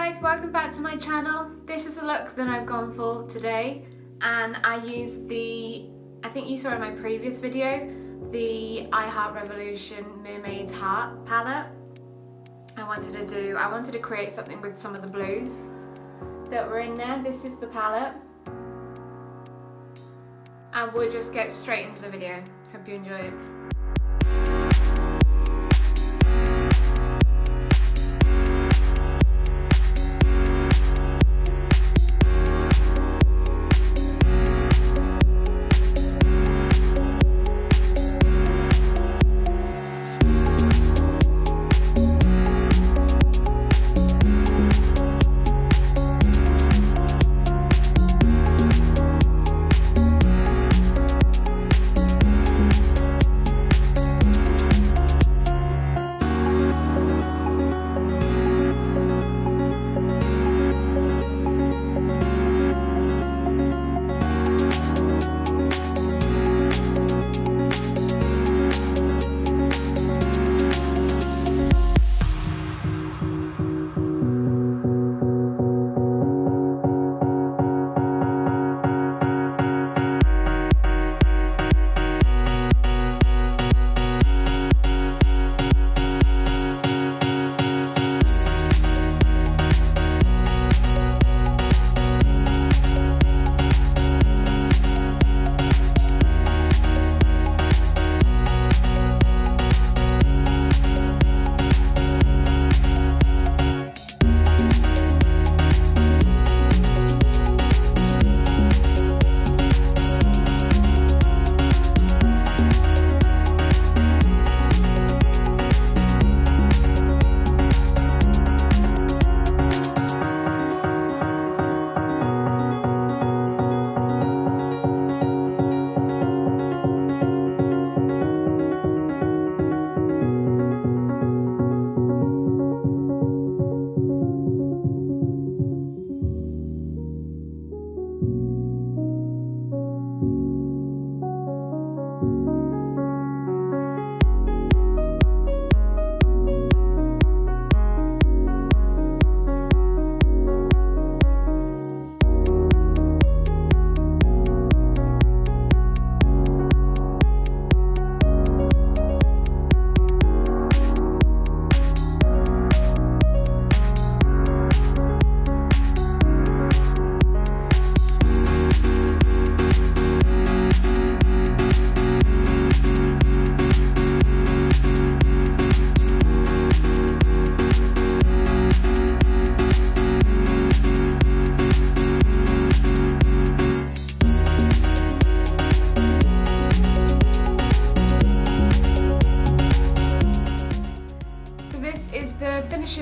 guys, welcome back to my channel. This is the look that I've gone for today, and I used the, I think you saw in my previous video, the Iheart Revolution Mermaid Heart palette. I wanted to create something with some of the blues that were in there. This is the palette, and we'll just get straight into the video. Hope you enjoy it.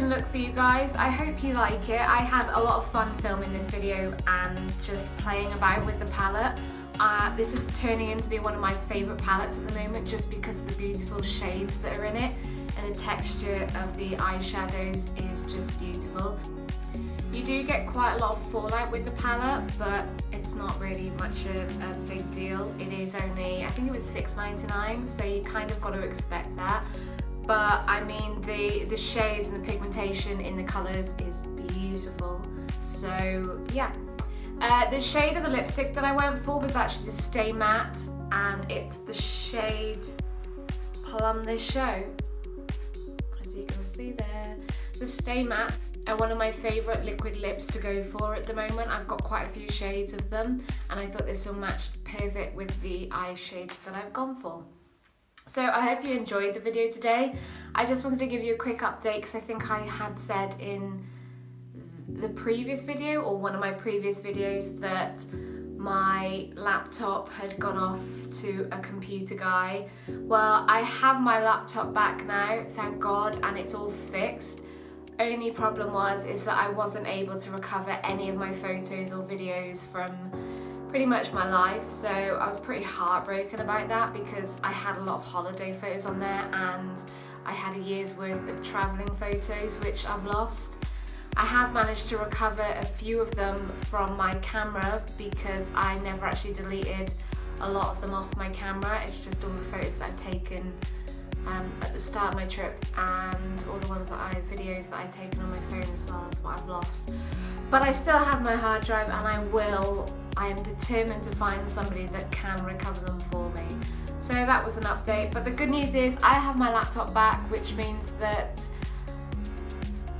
Look for you guys. I hope you like it. I had a lot of fun filming this video and just playing about with the palette. This is turning into be one of my favourite palettes at the moment, just because of the beautiful shades that are in it, and the texture of the eyeshadows is just beautiful. You do get quite a lot of fallout with the palette, but it's not really much of a big deal. It is only, I think it was $6.99, so you kind of got to expect that. But I mean, the shades and the pigmentation in the colours is beautiful. So yeah, the shade of the lipstick that I went for was actually the Stay Matte, and it's the shade Plum this show, as you can see there. The Stay Matte are one of my favourite liquid lips to go for at the moment. I've got quite a few shades of them, and I thought this will match perfect with the eye shades that I've gone for. So I hope you enjoyed the video today. I just wanted to give you a quick update because I think I had said in the previous video, or one of my previous videos, that my laptop had gone off to a computer guy. Well, I have my laptop back now, thank God, and it's all fixed. Only problem is that I wasn't able to recover any of my photos or videos from pretty much my life, so I was pretty heartbroken about that, because I had a lot of holiday photos on there, and I had a year's worth of travelling photos which I've lost. I have managed to recover a few of them from my camera, because I never actually deleted a lot of them off my camera. It's just all the photos that I've taken at the start of my trip, and all the ones videos that I've taken on my phone as well as what I've lost. But I still have my hard drive, and I am determined to find somebody that can recover them for me. So that was an update, but the good news is I have my laptop back, which means that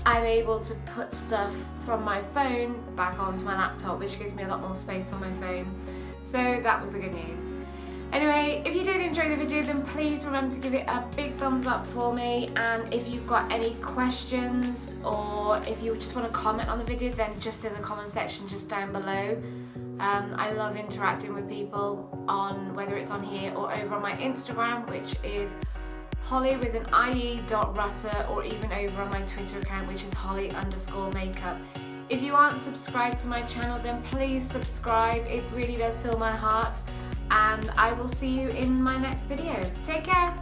I'm able to put stuff from my phone back onto my laptop, which gives me a lot more space on my phone. So that was the good news. Anyway, if you did enjoy the video, then please remember to give it a big thumbs up for me, and if you've got any questions or if you just want to comment on the video, then just in the comment section just down below. I love interacting with people on whether it's on here or over on my Instagram, which is Holly with an IE.rutter, or even over on my Twitter account, which is Holly_makeup. If you aren't subscribed to my channel, then please subscribe. It really does fill my heart, and I will see you in my next video. Take care.